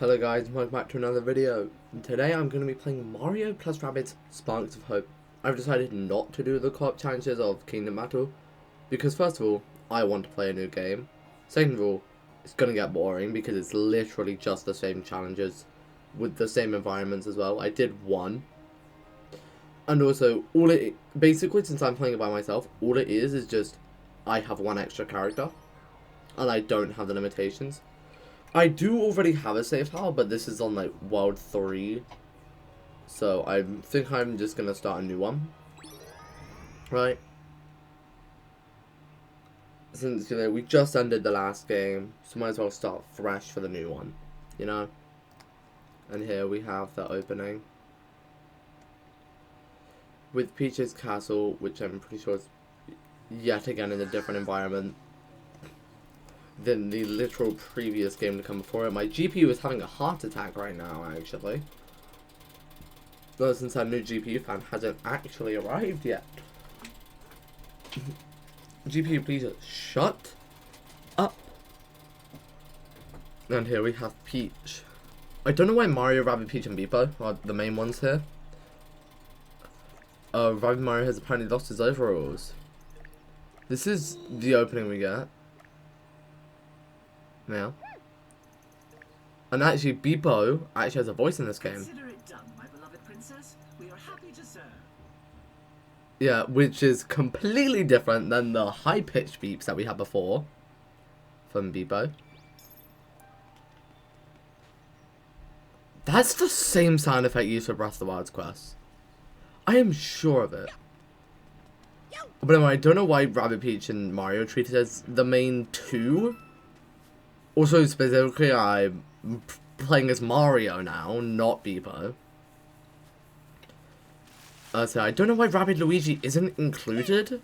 Hello guys, and welcome back to another video. And today I'm going to be playing Mario plus Rabbids Sparks of Hope. I've decided not to do the co-op challenges of Kingdom Battle, because first of all, I want to play a new game. Second of all, it's going to get boring because it's literally just the same challenges with the same environments as well. I did one. And also, basically since I'm playing it by myself, all it is just I have one extra character. And I don't have the limitations. I do already have a save file, but this is on like World 3. So I think I'm just going to start a new one. Right? Since, you know, we just ended the last game, so might as well start fresh for the new one. You know? And here we have the opening. With Peach's Castle, which I'm pretty sure is yet again in a different environment than the literal previous game to come before it. My GPU is having a heart attack right now, actually. No, since our new GPU fan hasn't actually arrived yet. GPU, please shut up. And here we have Peach. I don't know why Mario, Rabbid, Peach, and Beepo are the main ones here. Rabbid Mario has apparently lost his overalls. This is the opening we get. Now. And actually, Beepo actually has a voice in this game. Consider it done, my beloved princess. We are happy to serve. Yeah, which is completely different than the high-pitched beeps that we had before from Beepo. That's the same sound effect used for Breath of the Wild's quest. I am sure of it. But anyway, I don't know why Rabbid, Peach, and Mario are treated as the main two. Also, specifically, I'm playing as Mario now, not Beepo. So I don't know why Rabbid Luigi isn't included.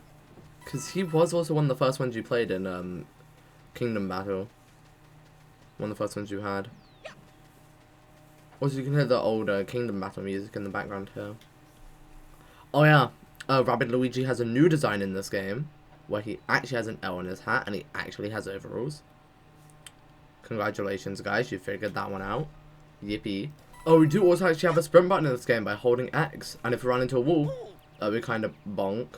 Because he was also one of the first ones you played in Kingdom Battle. One of the first ones you had. Also, you can hear the older Kingdom Battle music in the background here. Oh yeah, Rabbid Luigi has a new design in this game. Where he actually has an L on his hat and he actually has overalls. Congratulations, guys, you figured that one out. Yippee. Oh, we do also actually have a sprint button in this game by holding X. And if we run into a wall, we kind of bonk.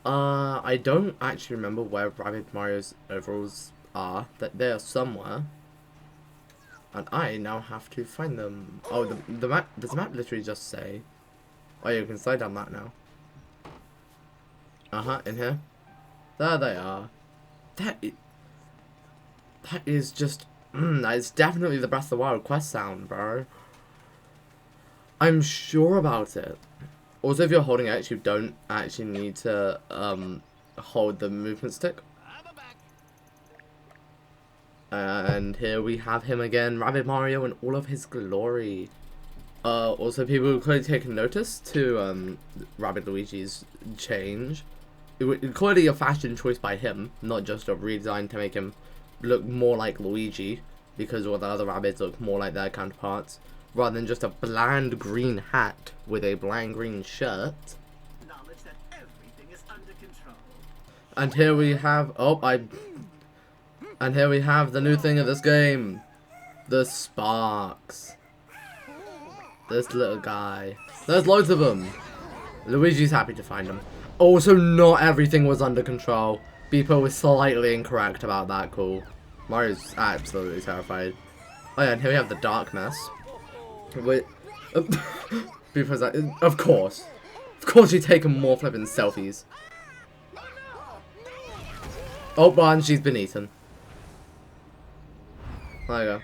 I don't actually remember where Rabbid Mario's overalls are. That they are somewhere. And I now have to find them. Oh, the map, does the map literally just say? Oh, yeah, you can slide down that now. In here. There they are. That is just, that is definitely the Breath of the Wild quest sound, bro. I'm sure about it. Also, if you're holding X, you don't actually need to, hold the movement stick. And here we have him again, Rabbid Mario in all of his glory. Also, people have clearly taken notice to, Rabbid Luigi's change. It was clearly a fashion choice by him, not just a redesign to make him look more like Luigi, because all the other Rabbids look more like their counterparts, rather than just a bland green hat with a bland green shirt. Knowledge that everything is under control. And here we have, and here we have the new thing of this game, the sparks. This little guy. There's loads of them. Luigi's happy to find them. Also, not everything was under control. Beepo was slightly incorrect about that, cool. Mario's absolutely terrified. Oh yeah, and here we have the dark mess. Wait. Beepo's like, of course. Of course you're taking more flipping selfies. Oh, and she's been eaten. There you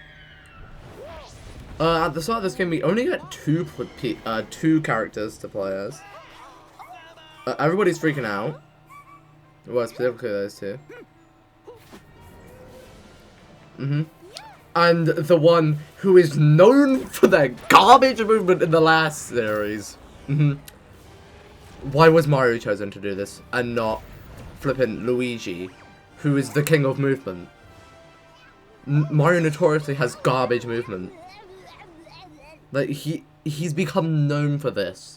go. At the start of this game, we only get two characters to play as. Everybody's freaking out. Well, specifically those two. And the one who is known for their garbage movement in the last series. Why was Mario chosen to do this and not flippin' Luigi, who is the king of movement? Mario notoriously has garbage movement. Like, he's become known for this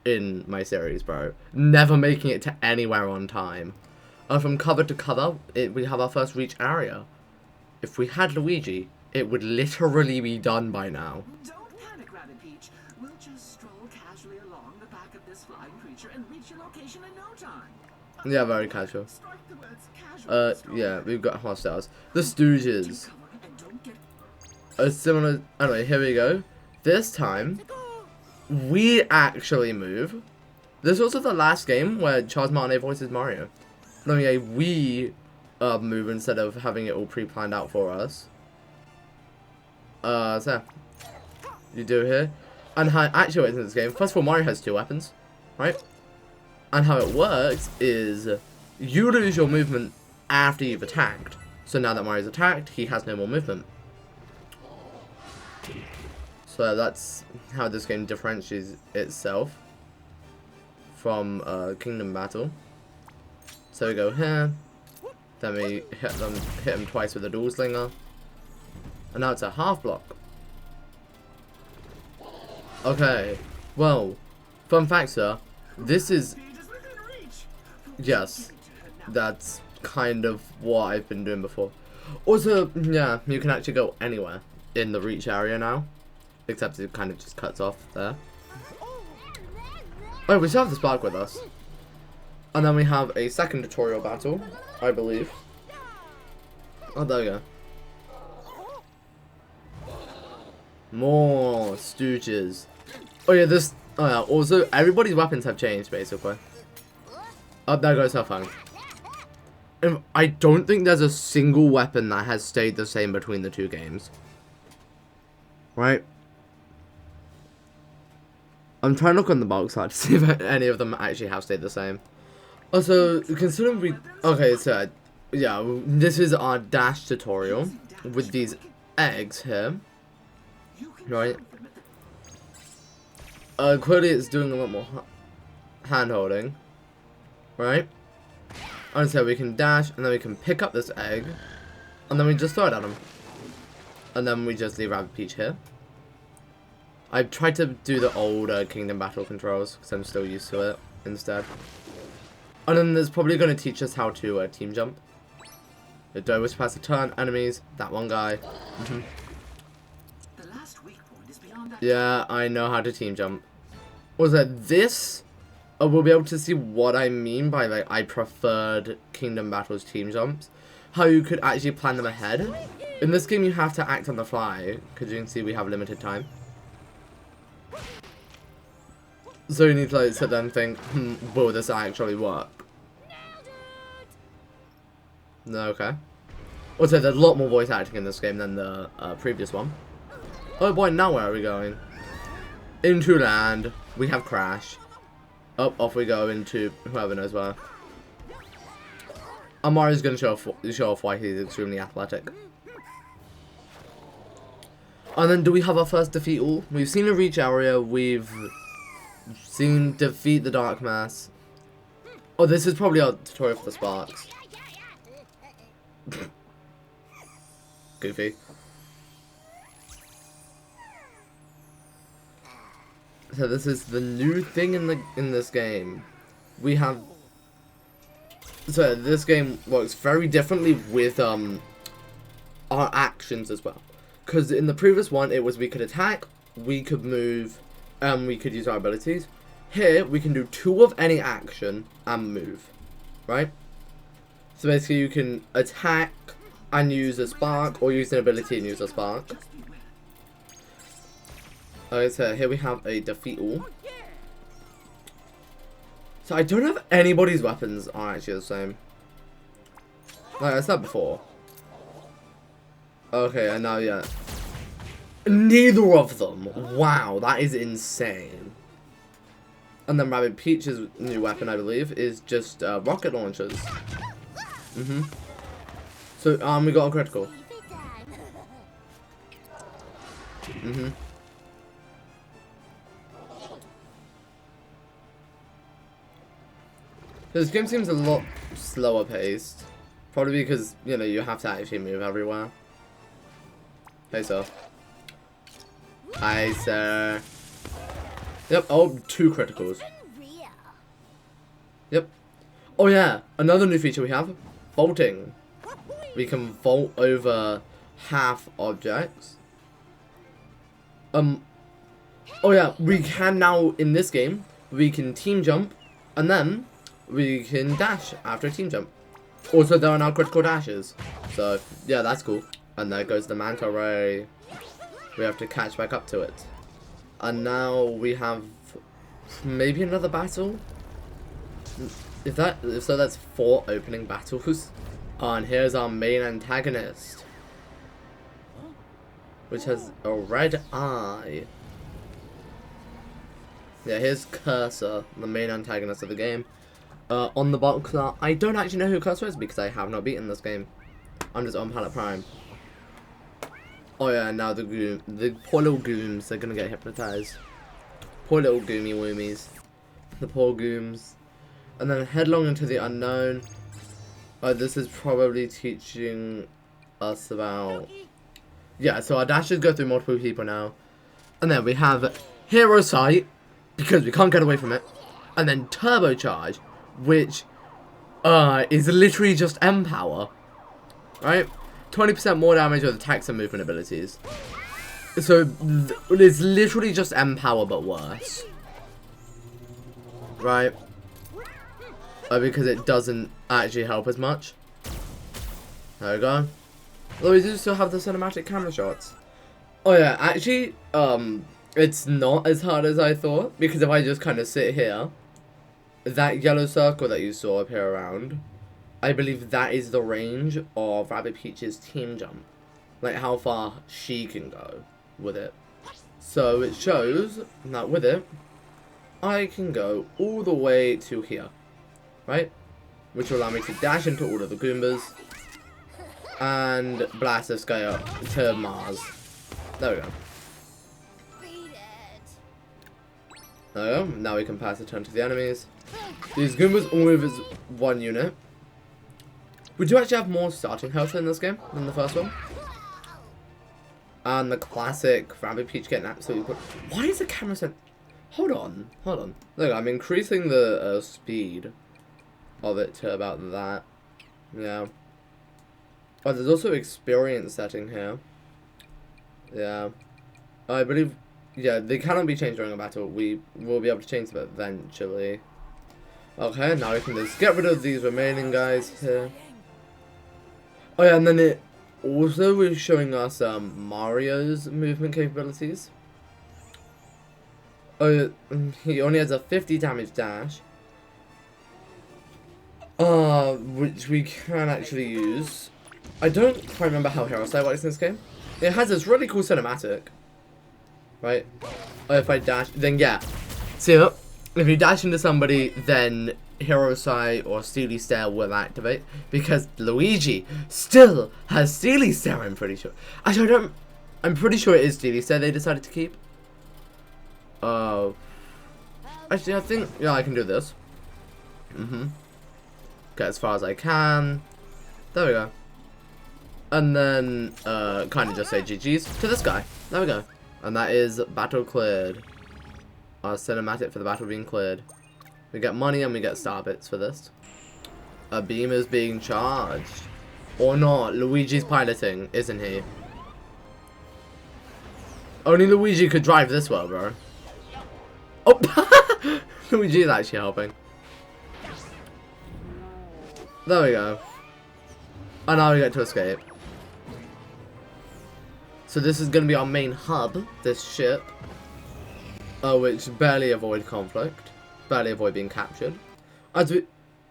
in my series, bro. Never making it to anywhere on time. From cover to cover, we have our first reach area. if we had Luigi, it would literally be done by now. Don't panic, Rabbid Peach. We'll just stroll casually along the back of this flying creature and reach your location in no time. Yeah, very casual. Strike the words casual. Yeah, we've got hostiles. The Stooges. Cover and don't get A similar. Anyway, here we go. This time, we actually move. This is also the last game where Charles Martinet voices Mario. No, yeah, we move instead of having it all pre-planned out for us. So you do here, and how it actually works in this game. First of all, Mario has 2 weapons, right? And how it works is you lose your movement after you've attacked. So now that Mario's attacked, he has no more movement. So that's how this game differentiates itself from Kingdom Battle. So we go here, then we hit him twice with a dual slinger, and now it's a half block. Okay, well, fun fact, sir. This is, yes, that's kind of what I've been doing before. Also, yeah, you can actually go anywhere in the reach area now, except it kind of just cuts off there. Oh, we still have the spark with us. And then we have a second tutorial battle, I believe. Oh, there we go. More Stooges. Oh yeah, this. Oh yeah. Also, everybody's weapons have changed basically. Oh, there goes her phone. And I don't think there's a single weapon that has stayed the same between the 2 games. Right? I'm trying to look on the box side to see if any of them actually have stayed the same. Also, considering we... Okay, so, yeah, this is our dash tutorial with these eggs here. Right? Clearly it's doing a lot more hand-holding. Right? And so we can dash, and then we can pick up this egg, and then we just throw it at him. And then we just leave Rabbid Peach here. I've tried to do the old Kingdom Battle controls, because I'm still used to it, instead. And then there's probably going to teach us how to team jump. Don't wish past the turn, enemies, that one guy. The last weak point is beyond that. Yeah, I know how to team jump. Was that this? We'll be able to see what I mean by, like, I preferred Kingdom Battle's team jumps. How you could actually plan them ahead. In this game, you have to act on the fly, because you can see we have limited time. So you need to, like, sit there and think, will this actually work? No, okay. Also, there's a lot more voice acting in this game than the previous one. Oh boy, now where are we going? Into land. We have Crash. Up, off we go into whoever knows where. And Mario's going to show off why he's extremely athletic. And then do we have our first defeat all? We've seen a reach area, we've seen defeat the Dark Mass. Oh, this is probably our tutorial for the Sparks. Goofy. So this is the new thing in this game. We have. So this game works very differently with our actions as well. Because in the previous one, it was we could attack, we could move, and we could use our abilities. Here, we can do 2 of any action and move, right? So basically, you can attack and use a spark, or use an ability and use a spark. Okay, so here we have a defeat all. So I don't know if anybody's weapons are actually the same. Like I said before. Okay, and now, yeah. Neither of them. Wow, that is insane. And then Rabbid Peach's new weapon, I believe, is just rocket launchers. So, we got a critical. This game seems a lot slower paced. Probably because, you know, you have to actually move everywhere. Hey, sir. Hi, sir. Yep, oh, 2 criticals. Yep. Oh, yeah, another new feature we have. Vaulting. We can vault over half objects. Oh yeah, we can now, in this game, we can team jump, and then we can dash after team jump. Also, there are now critical dashes. So, yeah, that's cool. And there goes the manta ray. We have to catch back up to it. And now we have maybe another battle. If so, that's 4 opening battles. And here's our main antagonist, which has a red eye. Yeah, here's Cursor, the main antagonist of the game. On the box art, I don't actually know who Cursor is because I have not beaten this game. I'm just on Palette Prime. Oh yeah, now the poor little gooms are gonna get hypnotized. Poor little goomy woomies. The poor gooms. And then headlong into the unknown. Oh, this is probably teaching us about... Yeah, so our dashes go through multiple people now. And then we have Hero Sight, because we can't get away from it. And then Turbocharge, which is literally just M-Power. Right? 20% more damage with attacks and movement abilities. So, it's literally just M-Power but worse. Right? Because it doesn't actually help as much. There we go. Though we do still have the cinematic camera shots. Oh yeah, actually, it's not as hard as I thought. Because if I just kind of sit here, that yellow circle that you saw appear around, I believe that is the range of Rabbid Peach's team jump. Like how far she can go with it. So it shows that with it, I can go all the way to here. Right? Which will allow me to dash into all of the Goombas. And blast this guy up to Mars. There we go. There we go. Now we can pass the turn to the enemies. These Goombas all move as one unit. We do actually have more starting health in this game than the first one. And the classic Rabbid Peach getting absolutely... Why is the camera set... Hold on. Hold on. Look, I'm increasing the speed of it to about that. Yeah. Oh, there's also experience setting here. Yeah. I believe... Yeah, they cannot be changed during a battle. We will be able to change them eventually. Okay, now we can just get rid of these remaining guys here. Oh yeah, and then it also is showing us Mario's movement capabilities. Oh, he only has a 50 damage dash. Which we can actually use. I don't quite remember how Hero Sight works in this game. It has this really cool cinematic. Right? Oh, if I dash, then yeah. See, look, if you dash into somebody, then Hero Sight or Steely Stare will activate. Because Luigi still has Steely Stare, I'm pretty sure. Actually, I'm pretty sure it is Steely Stare they decided to keep. Oh. Actually, I think, yeah, I can do this. Get as far as I can. There we go. And then, kind of just say GG's to this guy. There we go. And that is battle cleared. Our cinematic for the battle being cleared. We get money and we get star bits for this. A beam is being charged. Or not. Luigi's piloting, isn't he? Only Luigi could drive this well, bro. Oh! Luigi is actually helping. There we go. And now we get to escape. So this is going to be our main hub, this ship. Which barely avoid conflict. Barely avoid being captured. As we...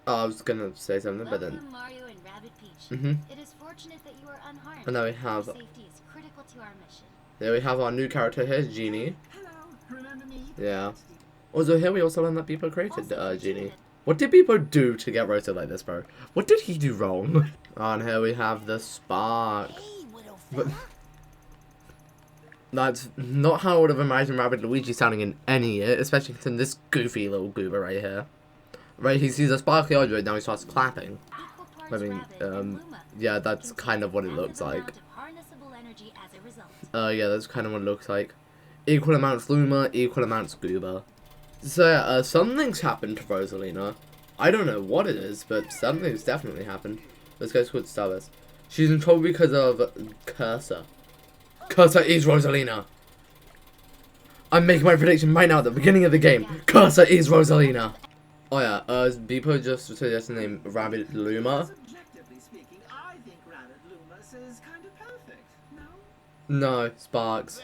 I was going to say something, but then... Mario and Rabbid Peach. It is fortunate that you are unharmed. And now we have... Safety is critical to our mission. There we have our new character here, Genie. Hello, remember me? Yeah. Also here we also learned that Beepo created Genie. What did Beepo do to get roasted like this, bro? What did he do wrong? And here we have the Spark. But that's not how I would have imagined Rabbid Luigi sounding in any year, especially in this goofy little goober right here. Right, he sees a sparkly Audrey, now he starts clapping. I mean, yeah, that's kind of what it looks like. Yeah, that's kind of what it looks like. Equal amounts Luma, equal amounts Goober. So yeah, something's happened to Rosalina. I don't know what it is, but something's definitely happened. Let's go to Starburst. She's in trouble because of Cursor. Cursor is Rosalina. I'm making my prediction right now at the beginning of the game. Cursor is Rosalina. Oh yeah, Beepo just suggested the name Rabbid Luma. Subjectively speaking, I think Rabbid Loomis is kind of perfect. No? No, Sparks.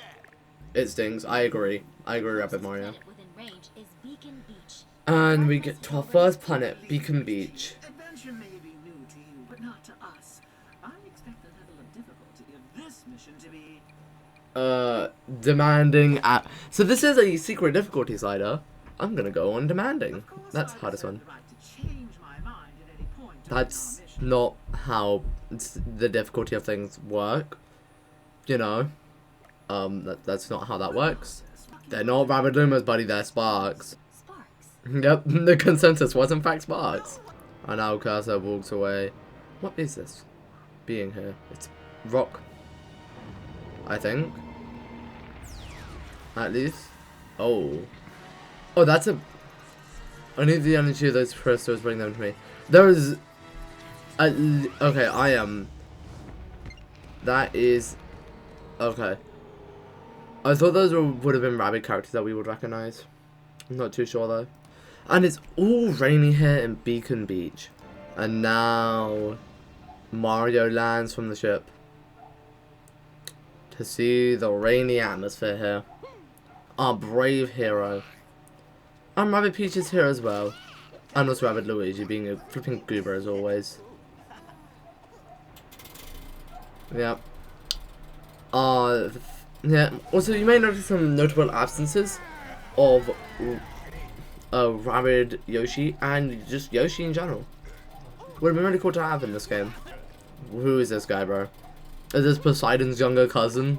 It stings. I agree. I agree, Rabbid Mario. Within range is Beacon Beach. And we get to our first planet, Beacon Beach. Adventure may be new to you, but not to us. I expect the level of difficulty of this mission to be Demanding at. So this is a secret difficulty slider. I'm gonna go on demanding. That's the hardest one. That's not how the difficulty of things work. You know. That's not how that works. They're not Rabbid Lumas, buddy, they're Sparks. Sparks. Yep, the consensus was in fact Sparks. And now Cursor walks away. What is this being here? It's rock. I think. At least. Oh. Oh, that's a... I need the energy of those crystals, bring them to me. There is... okay, I am... That is... Okay. I thought those would have been rabbit characters that we would recognize. I'm not too sure though. And it's all rainy here in Beacon Beach. And now... Mario lands from the ship. To see the rainy atmosphere here. Our brave hero. And Rabbid Peach is here as well. And also Rabbid Luigi being a flipping goober as always. Yeah. Yeah. Also, you may notice some notable absences of Rabbid Yoshi and just Yoshi in general. Would have been really cool to have in this game. Who is this guy, bro? Is this Poseidon's younger cousin?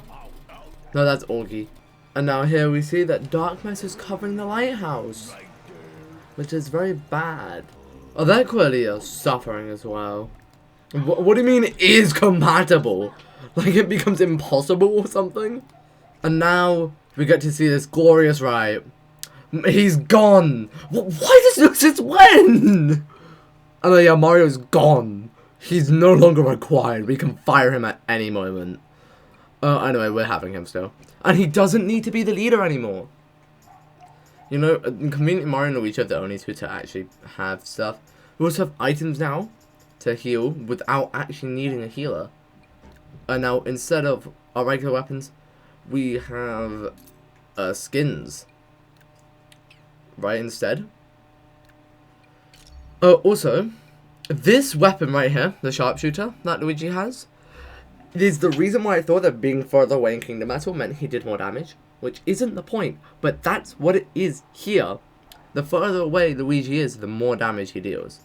No, that's Augie. And now here we see that darkness is covering the lighthouse, which is very bad. Oh, they're clearly suffering as well. What do you mean is compatible? Like it becomes impossible or something? And now we get to see this glorious ride. He's gone. Why does this since when? And then, yeah, Mario's gone. He's no longer required. We can fire him at any moment. Anyway, we're having him still. And he doesn't need to be the leader anymore. You know, conveniently Mario and Luigi are the only two to actually have stuff. We also have items now to heal without actually needing a healer. And now, instead of our regular weapons, we have skins. Right, instead. Also, this weapon right here, the sharpshooter that Luigi has, is the reason why I thought that being further away in Kingdom Battle meant he did more damage, which isn't the point, but that's what it is here. The further away Luigi is, the more damage he deals.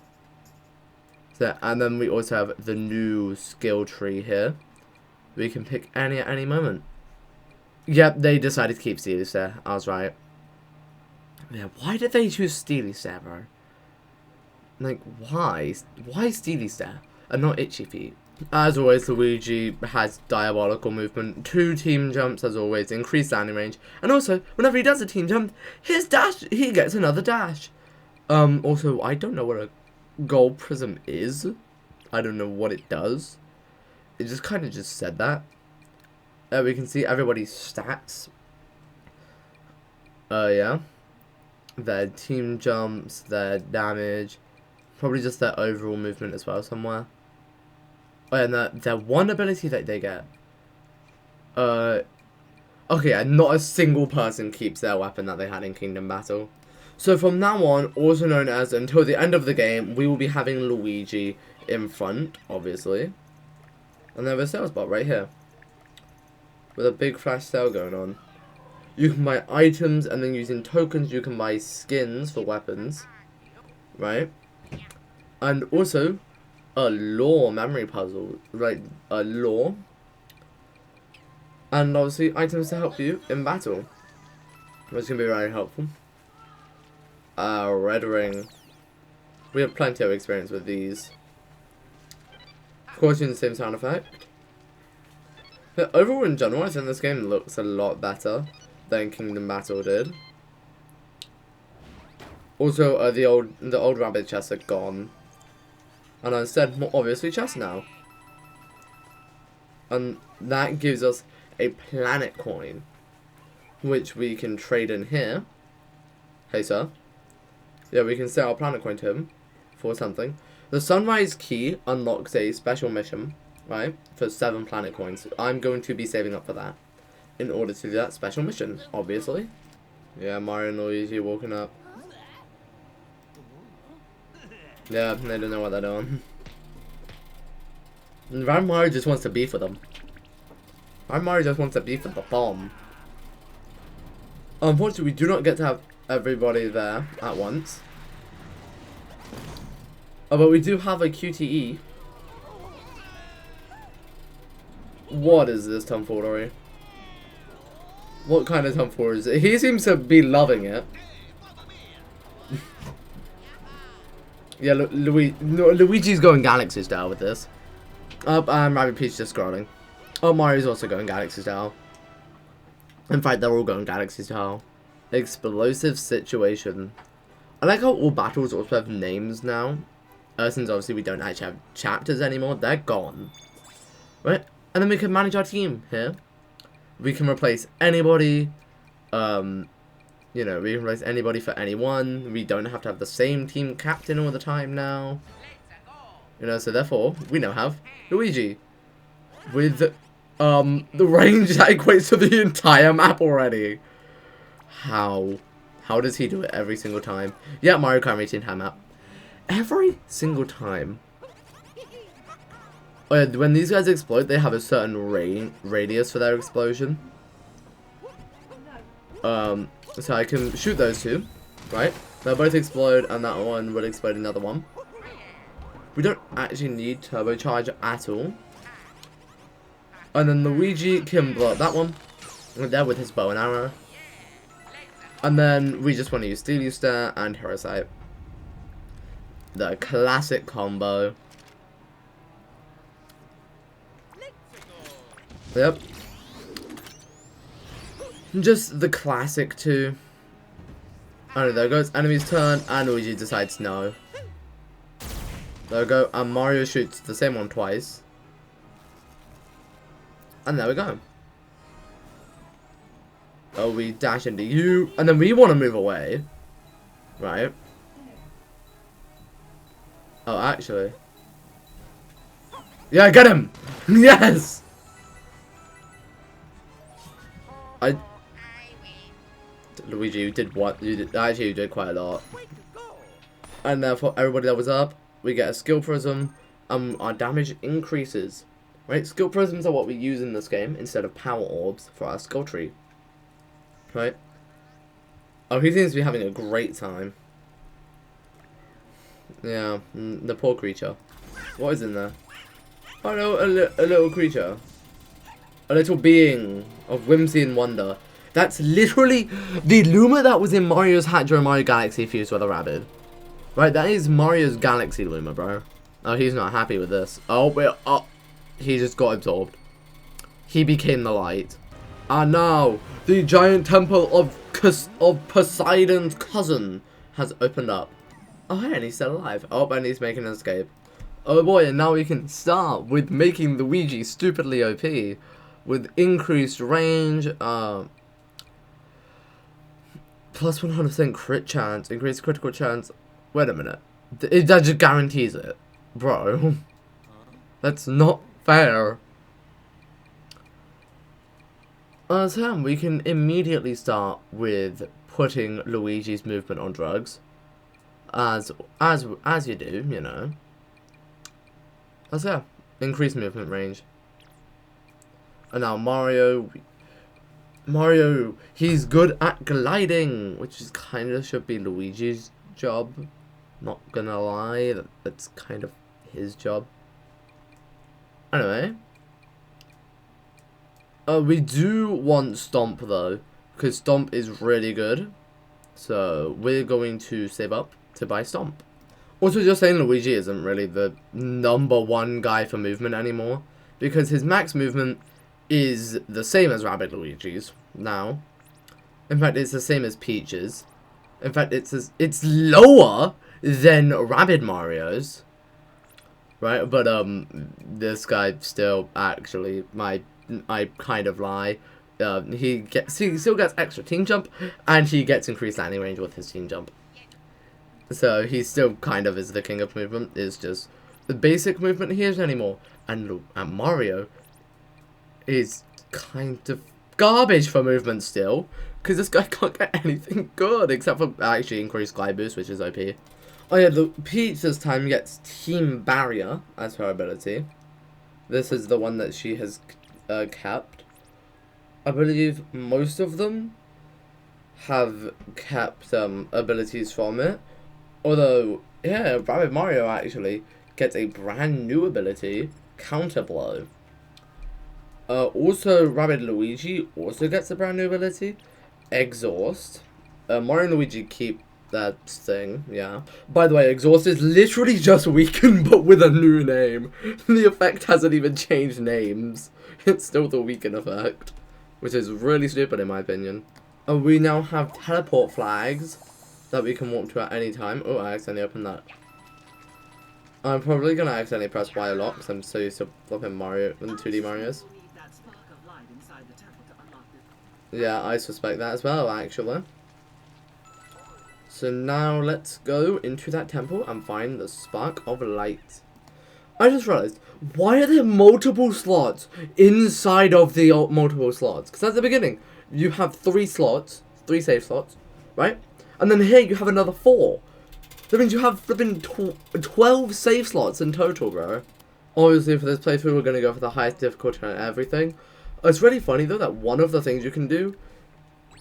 So, and then we also have the new skill tree here. We can pick any at any moment. Yep, they decided to keep Steely Stare. I was right. Yeah, why did they choose Steely Stare, bro? Like, why? Why Steely Stare and not Itchy Feet? As always, Luigi has diabolical movement, 2 team jumps as always, increased landing range, and also, whenever he does a team jump, his dash, he gets another dash. Also, I don't know what a gold prism is. I don't know what it does. It just kind of just said that. We can see everybody's stats. Yeah. Their team jumps, their damage, probably just their overall movement as well somewhere. Oh, and their one ability that they get. Okay, and not a single person keeps their weapon that they had in Kingdom Battle. So from now on, also known as until the end of the game, we will be having Luigi in front, obviously. And they have a sales bot right here. With a big flash sale going on. You can buy items, and then using tokens you can buy skins for weapons. Right? And also, a lore memory puzzle. Right, a lore. And obviously items to help you in battle. Which can be very helpful. Red ring. We have plenty of experience with these. Of course, using the same sound effect. But overall, in general, I think this game looks a lot better than Kingdom Battle did. Also, the old rabbit chests are gone, and instead, more obviously, chests now. And that gives us a planet coin, which we can trade in here. Hey, sir. Yeah, we can sell our planet coin to him for something. The Sunrise Key unlocks a special mission, right, for 7 planet coins. I'm going to be saving up for that in order to do that special mission, obviously. Yeah, Mario and Luigi walking up. Yeah, they don't know what they're doing. And Mario just wants to beef with them. Mario just wants to beef with the bomb. Unfortunately, we do not get to have everybody there at once. Oh, but we do have a QTE. What is this tomfoolery? What kind of tomfoolery is it? He seems to be loving it. Yeah, Luigi's going Galaxy style with this. And Rabbid Peach just scrolling. Oh, Mario's also going Galaxy style. In fact, they're all going Galaxy style. Explosive situation. I like how all battles also have names now. Since obviously we don't actually have chapters anymore, they're gone. Right? And then we can manage our team here. We can replace anybody. You know, we can replace anybody for anyone. We don't have to have the same team captain all the time now. You know, so therefore, we now have Luigi. With, the range that equates to the entire map already. How? How does he do it every single time? Yeah, Mario Kart reaching entire map. Every single time. When these guys explode, they have a certain radius for their explosion. So I can shoot those two, right? They'll both explode, and that one will explode another one. We don't actually need turbocharge at all. And then Luigi can blow up that one right there with his bow and arrow. And then we just want to use Steely Stare and Hero Sight. The classic combo. Yep. Just the classic too. Oh, there goes enemy's turn, and Luigi decides no. There we go, and Mario shoots the same one twice. And there we go. Oh, we dash into you, and then we want to move away. Right. Oh, actually. Yeah, get him! Yes! Luigi, you did what? Actually, you did quite a lot. And therefore, everybody that was up, we get a skill prism, our damage increases. Right? Skill prisms are what we use in this game instead of power orbs for our skill tree. Right? Oh, he seems to be having a great time. Yeah, the poor creature. What is in there? Oh no, a little creature. A little being of whimsy and wonder. That's literally the Luma that was in Mario's hat during Mario Galaxy fused with a rabbit. Right, that is Mario's Galaxy Luma, bro. Oh, he's not happy with this. Oh, wait, oh. He just got absorbed. He became the light. And now, the giant temple of Poseidon's cousin has opened up. Oh, hey, and he's still alive. Oh, and he's making an escape. Oh boy, and now we can start with making Luigi stupidly OP. With increased range, plus 100% crit chance, increased critical chance. Wait a minute. That just guarantees it. Bro. That's not fair. So we can immediately start with putting Luigi's movement on drugs. As you do, you know. So increased movement range. And now Mario, he's good at gliding, which is kind of should be Luigi's job. Not gonna lie, that's kind of his job. Anyway. We do want Stomp though, because Stomp is really good. So we're going to save up to buy Stomp. Also, just saying Luigi isn't really the #1 guy for movement anymore, because his max movement is the same as Rabbid Luigi's now. In fact, it's the same as Peach's. In fact, it's lower than Rabbid Mario's. right? But this guy still actually I kind of lie. He still gets extra team jump, and he gets increased landing range with his team jump. So he still kind of is the king of movement. It's just the basic movement he isn't anymore. And Mario is kind of garbage for movement still, because this guy can't get anything good except for actually increased glide boost, which is OP. Oh yeah, the Peach this time gets Team Barrier as her ability. This is the one that she has kept. I believe most of them have kept abilities from it. Although, yeah, Rabbid Mario actually gets a brand new ability, Counter Blow. Also, Rabbid Luigi also gets a brand new ability, Exhaust. Mario and Luigi keep that thing, yeah. By the way, Exhaust is literally just Weaken, but with a new name. The effect hasn't even changed names. It's still the Weaken effect, which is really stupid in my opinion. We now have teleport flags that we can walk to at any time. Oh, I accidentally opened that. I'm probably gonna accidentally press Y a lot because I'm so used to flipping Mario and 2D Marios. Yeah, I suspect that as well, actually. So now let's go into that temple and find the Spark of Light. I just realized, why are there multiple slots inside of the multiple slots? Because at the beginning, you have 3 slots, 3 save slots, right? And then here you have another 4. That means you have flipping 12 save slots in total, bro. Obviously, for this playthrough, we're going to go for the highest difficulty and everything. It's really funny, though, that one of the things you can do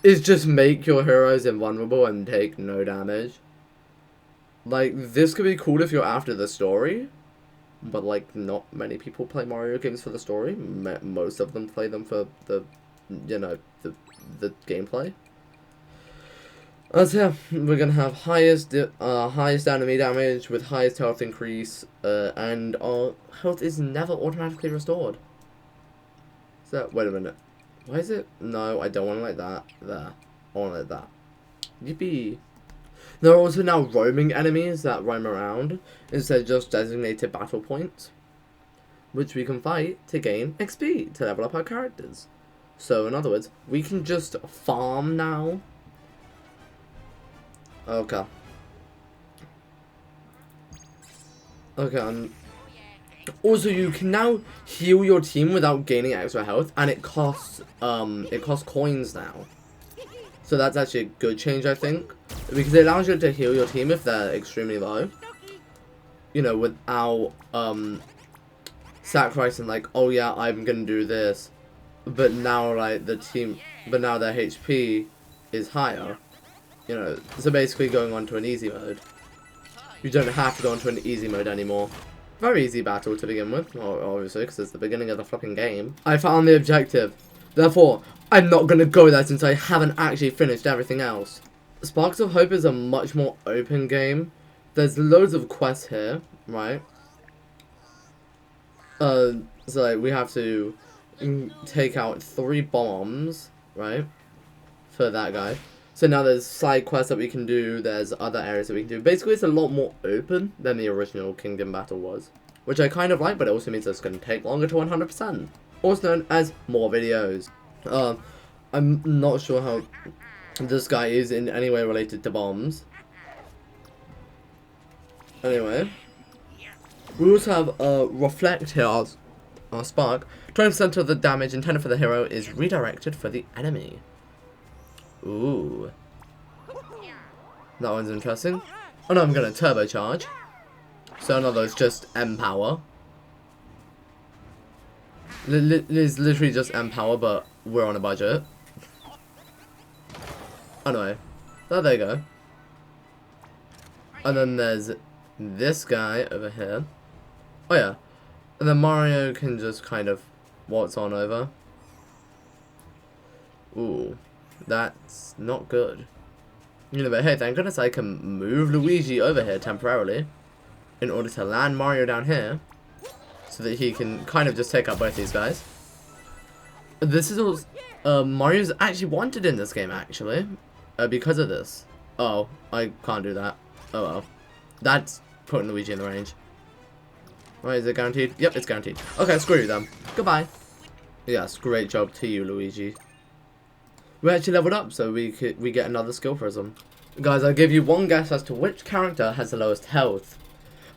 is just make your heroes invulnerable and take no damage. Like, this could be cool if you're after the story. But, like, not many people play Mario games for the story. Most of them play them for the, you know, the gameplay. So yeah, we're gonna have highest enemy damage with highest health increase, and our health is never automatically restored. So, wait a minute. Why is it? No, I don't want it like that. There. I want it like that. Yippee. There are also now roaming enemies that roam around instead of just designated battle points, which we can fight to gain XP to level up our characters. So, in other words, we can just farm now. Okay. Okay, also, you can now heal your team without gaining extra health, and it costs coins now. So that's actually a good change, I think, because it allows you to heal your team if they're extremely low. You know, without sacrificing like, oh yeah, I'm gonna do this, but now like their HP is higher. You know, so basically going on to an easy mode. You don't have to go into an easy mode anymore. Very easy battle to begin with, obviously, because it's the beginning of the fucking game. I found the objective. Therefore, I'm not going to go there since I haven't actually finished everything else. Sparks of Hope is a much more open game. There's loads of quests here, right? So like, we have to take out 3 bombs, right? For that guy. So now there's side quests that we can do, there's other areas that we can do. Basically, it's a lot more open than the original Kingdom Battle was. Which I kind of like, but it also means it's going to take longer to 100%. Also known as more videos. I'm not sure how this guy is in any way related to bombs. Anyway. We also have Reflect here, our Spark. 20% of the damage intended for the hero is redirected for the enemy. Ooh. That one's interesting. Oh no, I'm gonna turbocharge. So another is just M-Power. It's literally just M-Power, but we're on a budget. Anyway. Oh, there you go. And then there's this guy over here. Oh yeah. And then Mario can just kind of waltz on over. Ooh. That's not good. You know, but hey, thank goodness I can move Luigi over here temporarily in order to land Mario down here so that he can kind of just take out both these guys. This is also, Mario's actually wanted in this game, actually, because of this. Oh, I can't do that. Oh well. That's putting Luigi in the range. Right, is it guaranteed? Yep, it's guaranteed. Okay, screw you then. Goodbye. Yes, great job to you, Luigi. We actually leveled up, so we get another skill prism. Guys, I'll give you one guess as to which character has the lowest health.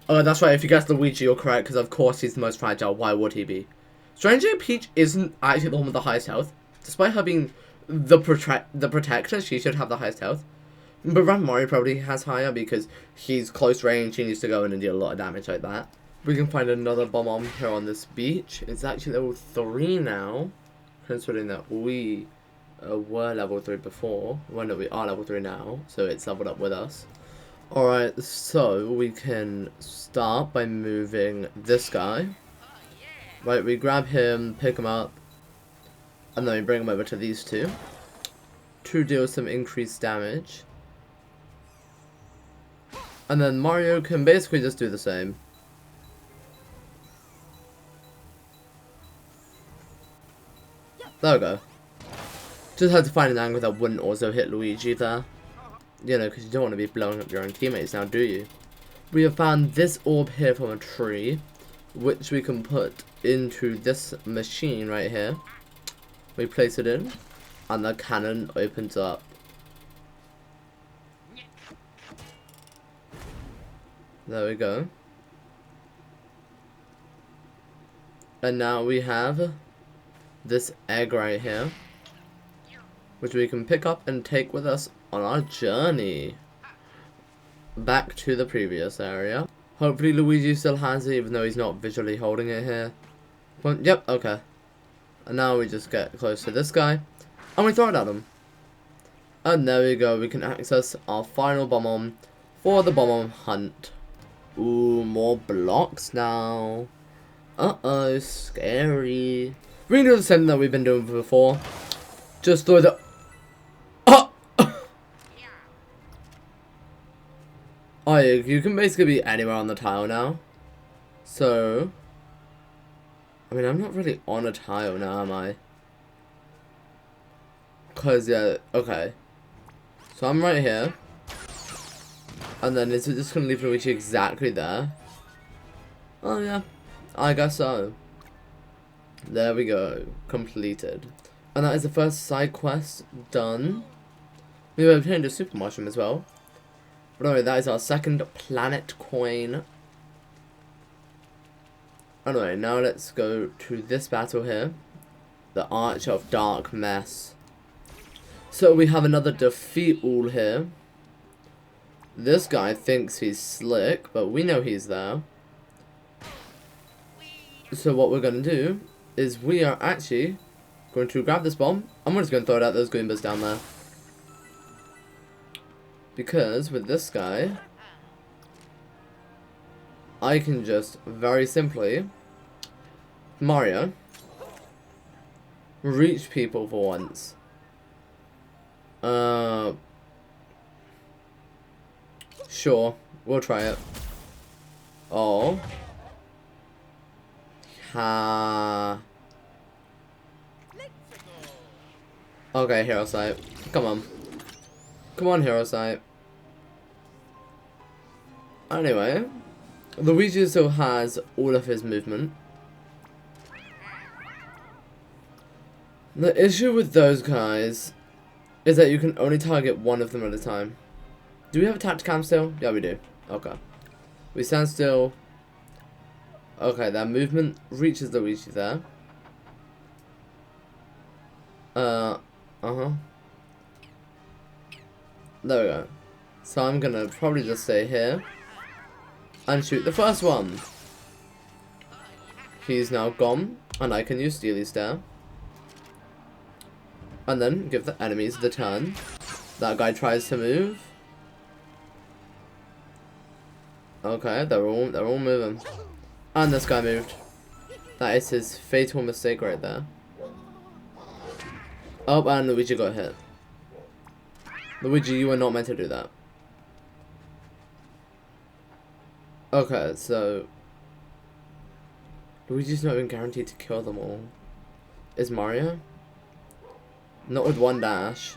Oh, that's right, if you guess Luigi, you're correct, because of course he's the most fragile. Why would he be? Strangely, Peach isn't actually the one with the highest health. Despite her being the protector, she should have the highest health. But Mario probably has higher because he's close range, he needs to go in and deal a lot of damage like that. We can find another bomb here on this beach. It's actually level 3 now, considering that we were level 3 before. Well, no, we are level 3 now, so it's leveled up with us. Alright, so we can start by moving this guy. Right, we grab him, pick him up, and then we bring him over to these two to deal some increased damage. And then Mario can basically just do the same. There we go. Just had to find an angle that wouldn't also hit Luigi there. You know, because you don't want to be blowing up your own teammates now, do you? We have found this orb here from a tree, which we can put into this machine right here. We place it in, and the cannon opens up. There we go. And now we have this egg right here, which we can pick up and take with us on our journey back to the previous area. Hopefully Luigi still has it, even though he's not visually holding it here. But, yep, okay. And now we just get close to this guy, and we throw it at him. And there we go, we can access our final bomb for the bomb hunt. Ooh, more blocks now. Uh-oh, scary. We can do the same thing that we've been doing before. Just throw the... Oh, you can basically be anywhere on the tile now. So... I mean, I'm not really on a tile now, am I? Because, yeah, okay. So I'm right here. And then is it just going to leave Luigi exactly there? Oh, yeah. I guess so. There we go. Completed. And that is the first side quest done. We have obtained a super mushroom as well. But anyway, that is our second planet coin. Anyway, now let's go to this battle here. The Arch of Dark Mess. So we have another defeat all here. This guy thinks he's slick, but we know he's there. So what we're going to do is we are actually going to grab this bomb, and we're just going to throw it at those Goombas down there. Because with this guy, I can just very simply, Mario, reach people for once. Sure, we'll try it. Oh. Ha. Okay, Hero Sight. Come on. Come on, Hero Sight. Anyway, Luigi still has all of his movement. The issue with those guys is that you can only target one of them at a time. Do we have a Tacticam still? Yeah, we do. Okay. We stand still. Okay, that movement reaches Luigi there. There we go. So I'm gonna probably just stay here and shoot the first one. He's now gone, and I can use Steely Stare. And then give the enemies the turn. That guy tries to move. Okay, they're all moving. And this guy moved. That is his fatal mistake right there. Oh, and Luigi got hit. Luigi, you were not meant to do that. Okay, so Luigi's not even guaranteed to kill them all. Is Mario? Not with one dash.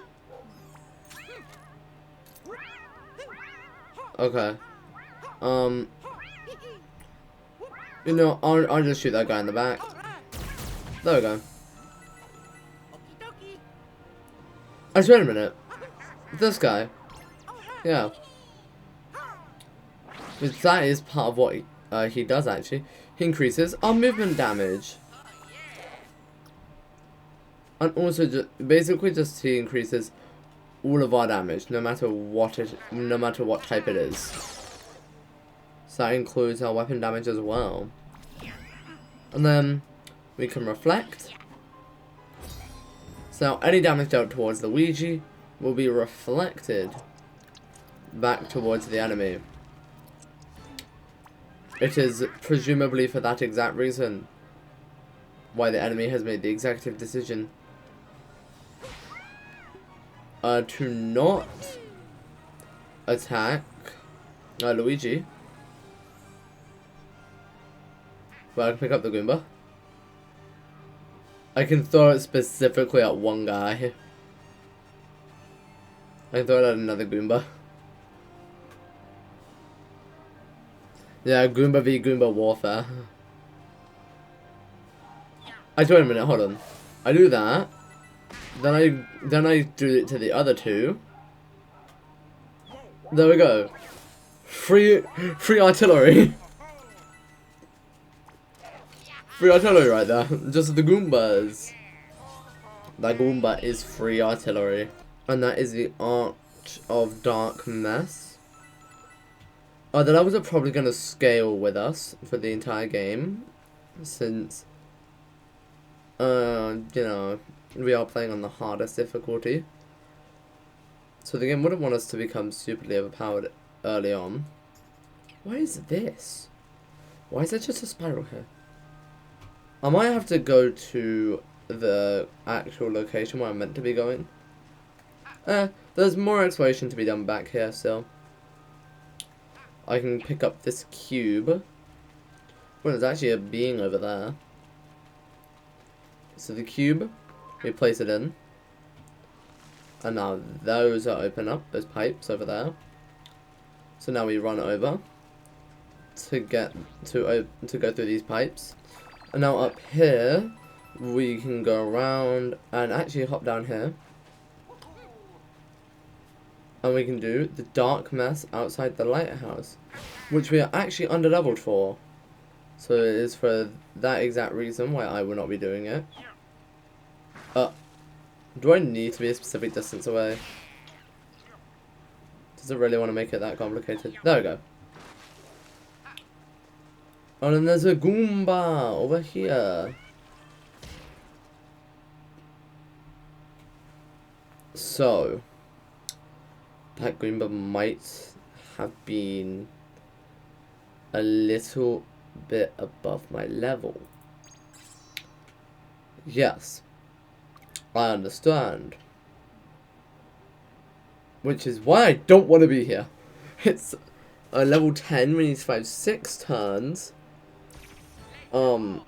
Okay. You know, I'll just shoot that guy in the back. There we go. Actually, wait a minute. This guy. Yeah. Because that is part of what he does, actually. He increases our movement damage. And also, basically just he increases all of our damage, no matter what type it is. So that includes our weapon damage as well. And then we can reflect. So any damage dealt towards Luigi will be reflected back towards the enemy. It is presumably for that exact reason why the enemy has made the executive decision to not attack Luigi. But I can pick up the Goomba. I can throw it specifically at one guy. I can throw it at another Goomba. Yeah, Goomba v Goomba warfare. Wait a minute, hold on. I do that. Then I do it to the other two. There we go. Free artillery. Free artillery right there. Just the Goombas. That Goomba is free artillery. And that is the Art of Dark Mess. The levels are probably going to scale with us for the entire game. Since, you know, we are playing on the hardest difficulty. So the game wouldn't want us to become stupidly overpowered early on. What is this? Why is there just a spiral here? I might have to go to the actual location where I'm meant to be going. There's more exploration to be done back here still. I can pick up this cube. Well, there's actually a being over there. So the cube, we place it in. And now those are open up, those pipes over there. So now we run over to get to go through these pipes. And now up here, we can go around and actually hop down here. And we can do the dark mess outside the lighthouse, which we are actually under-leveled for. So it is for that exact reason why I will not be doing it. Do I need to be a specific distance away? Does it really want to make it that complicated? There we go. Oh, and then there's a Goomba over here. So, that Goomba might have been a little bit above my level. Yes, I understand. Which is why I don't want to be here. It's a level 10, we need to survive 6 turns. Believe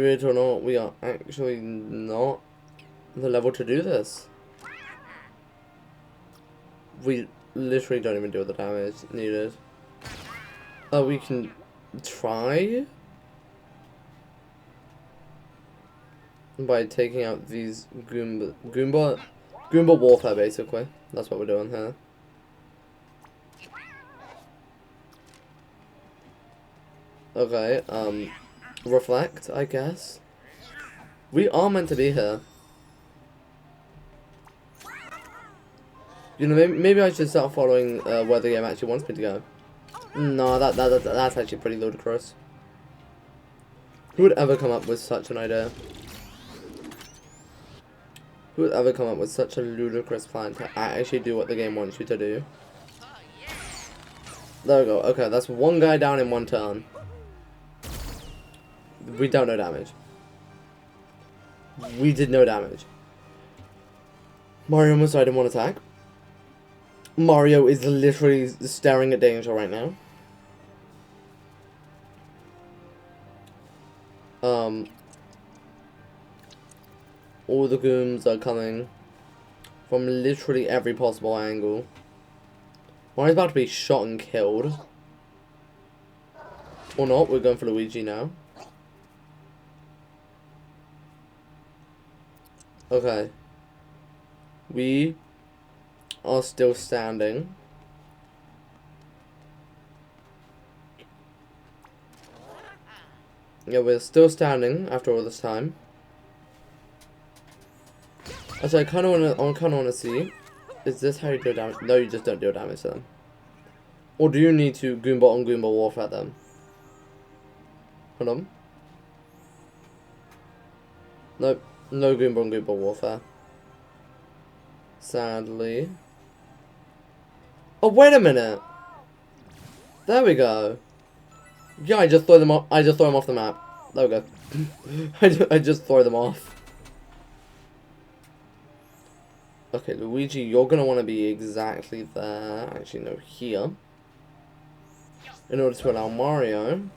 it or not, we are actually not the level to do this. We literally don't even do the damage needed. We can try by taking out these Goomba warfare, basically. That's what we're doing here. Okay, reflect, I guess. We are meant to be here. You know, maybe I should start following where the game actually wants me to go. No, that's actually pretty ludicrous. Who would ever come up with such an idea? Who would ever come up with such a ludicrous plan to actually do what the game wants you to do? There we go. Okay, that's one guy down in one turn. We dealt no damage. We did no damage. Mario almost died in one attack. Mario is literally staring at danger right now. All the gooms are coming from literally every possible angle. Mario's about to be shot and killed. Or not, we're going for Luigi now. Okay. We are still standing. Yeah, we're still standing after all this time. So I kind of want to see, is this how you deal damage? No, you just don't deal damage to them. Or do you need to Goomba on Goomba warfare them? Hold on. Nope, no Goomba on Goomba warfare. Sadly. Oh, wait a minute. There we go. Yeah, I just throw them off. I just throw them off the map. There we go. I just throw them off. Okay, Luigi, you're gonna want to be exactly there. Actually, no, here. In order to allow Mario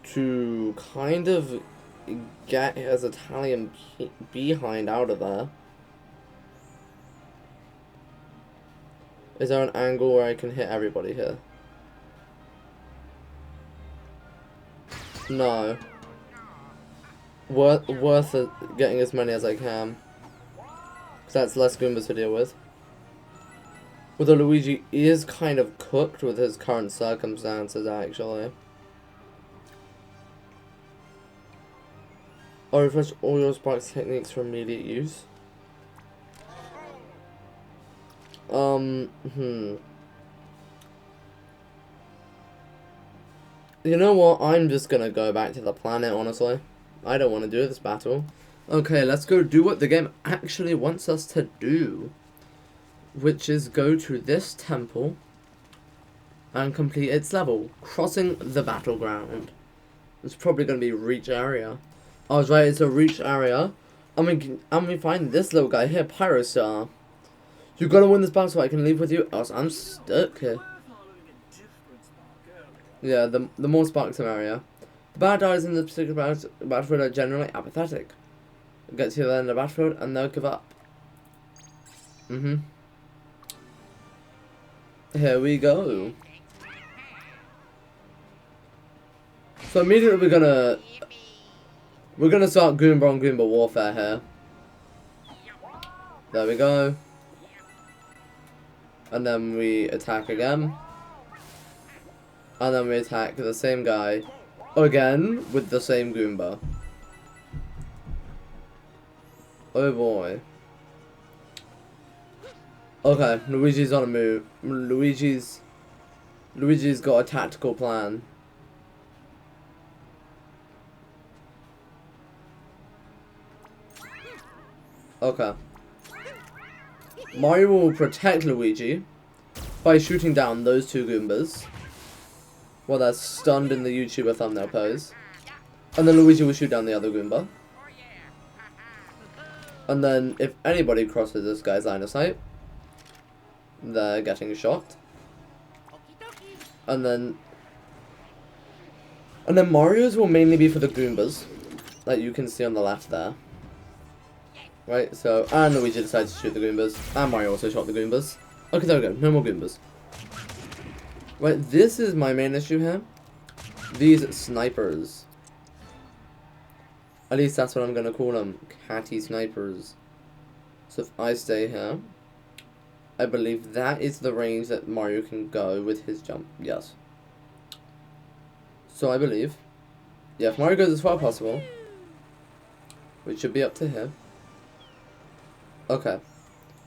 to kind of get his Italian behind out of there. Is there an angle where I can hit everybody here? No. Worth it, getting as many as I can. Because that's less Goombas to deal with. Although Luigi is kind of cooked with his current circumstances, actually. Or refresh all your sparks techniques for immediate use. You know what? I'm just gonna go back to the planet, honestly. I don't want to do this battle. Okay, let's go do what the game actually wants us to do. Which is go to this temple and complete its level, crossing the battleground. It's probably going to be reach area. I was right, it's a reach area. And we find this little guy here, Pyrostar. You gotta win this battle so I can leave with you, else I'm stuck here. Yeah, the more sparks the merrier. The bad guys in this particular battlefield are generally apathetic. Get to the end of the battlefield and they'll give up. Here we go. So immediately we're gonna start Goomba on Goomba warfare here. There we go. And then we attack again. And then we attack the same guy again with the same Goomba. Oh boy. Okay, Luigi's on a move. Luigi's got a tactical plan. Okay. Mario will protect Luigi by shooting down those two Goombas while they're stunned in the YouTuber thumbnail pose. And then Luigi will shoot down the other Goomba. And then if anybody crosses this guy's line of sight, they're getting shot. And then Mario's will mainly be for the Goombas that you can see on the left there. Right, so, and Luigi decided to shoot the Goombas, and Mario also shot the Goombas. Okay, there we go, no more Goombas. Right, this is my main issue here. These snipers. At least that's what I'm gonna call them, catty snipers. So if I stay here, I believe that is the range that Mario can go with his jump, yes. So I believe, yeah, if Mario goes as far as possible, which should be up to here. Okay,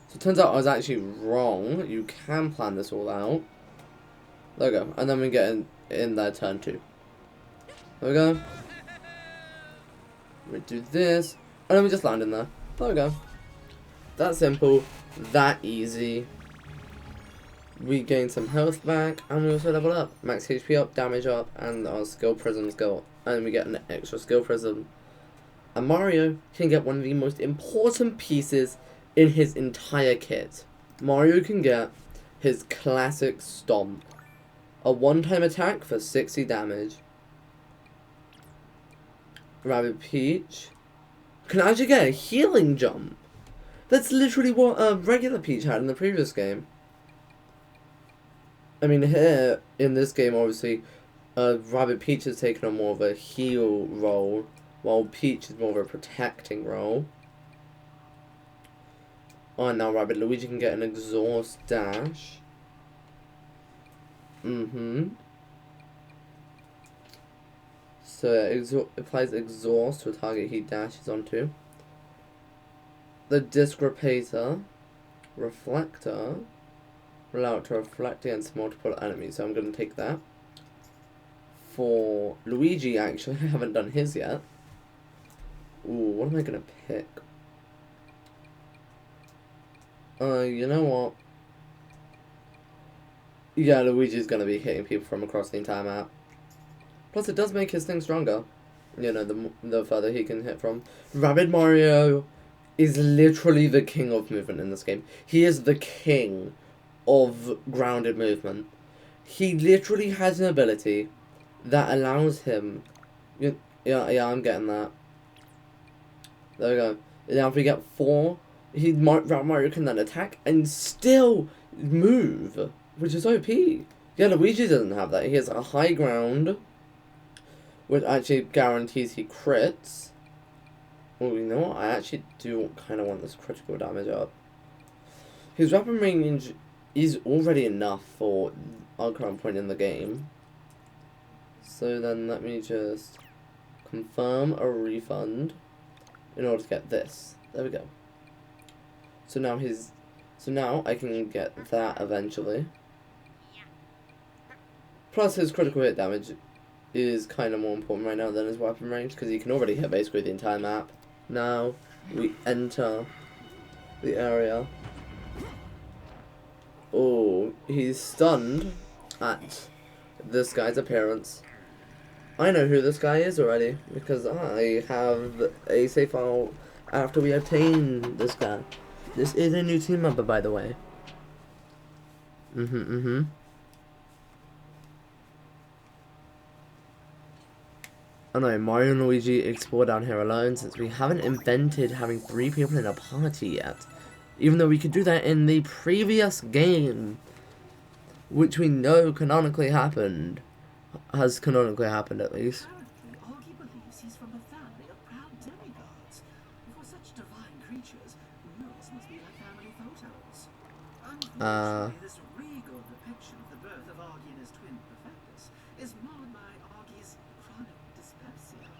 so it turns out I was actually wrong. You can plan this all out. There we go, and then we get in their turn 2. There we go. We do this, and then we just land in there. There we go. That simple, that easy. We gain some health back, and we also level up. Max HP up, damage up, and our skill prisms go up. And we get an extra skill prism. And Mario can get one of the most important pieces in his entire kit. Mario can get his classic Stomp. A one-time attack for 60 damage. Rabbid Peach can actually get a healing jump. That's literally what a regular Peach had in the previous game. I mean, here, in this game, obviously, Rabbit Peach has taken on more of a heal role, while Peach is more of a protecting role. Oh, and now Rabbit Luigi can get an exhaust dash. So it applies exhaust to a target he dashes onto. The Discrepator, Reflector, allow it to reflect against multiple enemies, so I'm going to take that. For Luigi, actually, I haven't done his yet. Ooh, what am I going to pick? You know what? Yeah, Luigi's going to be hitting people from across the entire map. Plus, it does make his thing stronger. You know, the further he can hit from. Rabbid Mario is literally the king of movement in this game. He is the king of grounded movement. He literally has an ability that allows him... Yeah, I'm getting that. There we go. Now if we get 4, Mario can then attack and still move, which is OP. Yeah, Luigi doesn't have that. He has a high ground, which actually guarantees he crits. Well, you know what? I actually do kind of want this critical damage up. His weapon range is already enough for our current point in the game. So then let me just confirm a refund in order to get this. There we go. So now I can get that eventually. Plus his critical hit damage is kind of more important right now than his weapon range, because he can already hit basically the entire map. Now we enter the area. Oh, he's stunned at this guy's appearance. I know who this guy is already, because I have a save file after we obtain this guy. This is a new team member, by the way. Oh no, Mario and Luigi explore down here alone, since we haven't invented having 3 people in a party yet. Even though we could do that in the previous game, which we know canonically happened. Has canonically happened, at least. Apparently, Augie believes he's from a family of proud demigods. For such divine creatures, rules must be like family photos. Unfortunately, this regal depiction of the birth of Augie and his twin Perfectus is marred by Augie's chronic dyspepsia.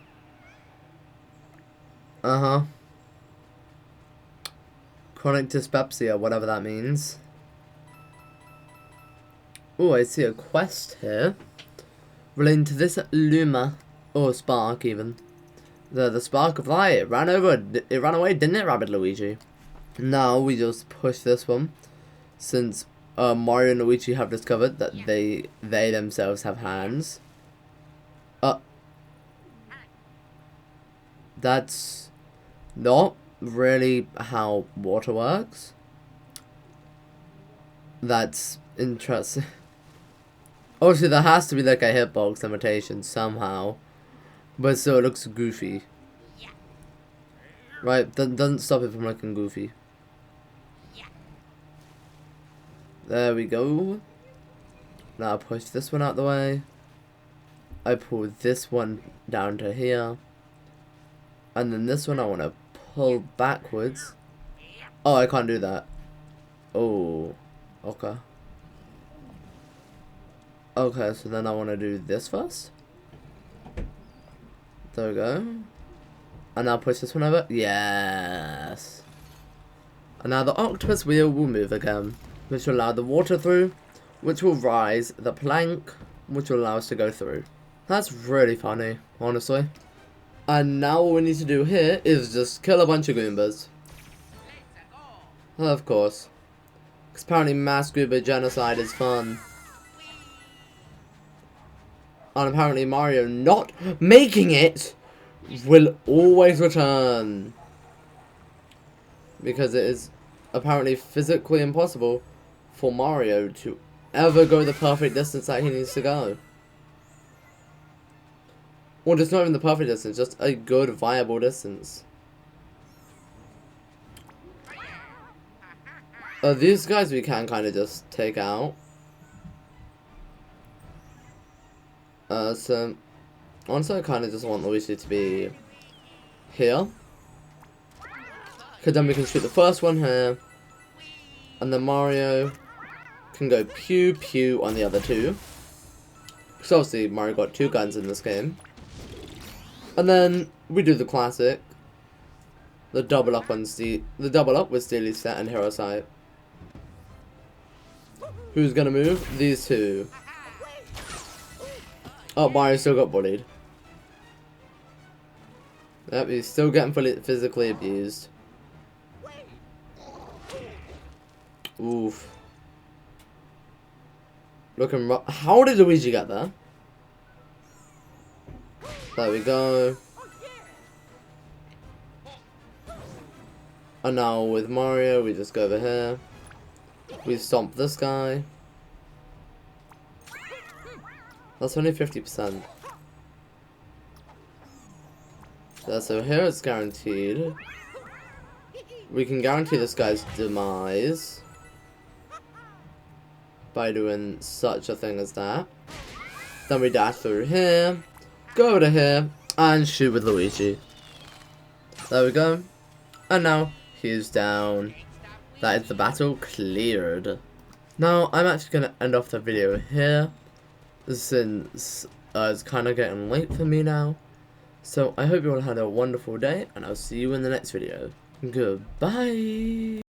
Chronic dyspepsia, whatever that means. Oh, I see a quest here relating to this Luma, or Spark even. The Spark of Light. It ran away, didn't it, Rabbid Luigi? Now we just push this one, since Mario and Luigi have discovered that they themselves have hands. That's not really how water works. That's interesting. Obviously, there has to be like a hitbox limitation somehow, but still it looks goofy. Right, that doesn't stop it from looking goofy. There we go. Now I push this one out the way. I pull this one down to here. And then this one I want to pull backwards. Oh, I can't do that. Oh, okay. Okay, so then I want to do this first. There we go. And now push this one over. Yes. And now the octopus wheel will move again, which will allow the water through, which will rise the plank, which will allow us to go through. That's really funny, honestly. And now all we need to do here is just kill a bunch of Goombas. Of course. Because apparently mass Goomba genocide is fun. And apparently Mario not making it will always return. Because it is apparently physically impossible for Mario to ever go the perfect distance that he needs to go. Or just not even the perfect distance, just a good, viable distance. These guys we can kind of just take out. So honestly, I kind of just want Luigi to be here, because then we can shoot the first one here, and then Mario can go pew pew on the other two. Because obviously Mario got 2 guns in this game. And then we do the classic, the double up with Steely Set and Hero Sight. Who's gonna move? These two. Oh, Mario still got bullied. Yep, he's still getting physically abused. Oof. Looking rough. How did Luigi get there? There we go. And now with Mario, we just go over here. We stomp this guy. That's only 50%. Yeah, so here it's guaranteed. We can guarantee this guy's demise by doing such a thing as that. Then we dash through here, go over to here, and shoot with Luigi. There we go. And now he's down. That is the battle cleared. Now I'm actually going to end off the video here, since it's kind of getting late for me now. So I hope you all had a wonderful day, and I'll see you in the next video. Goodbye.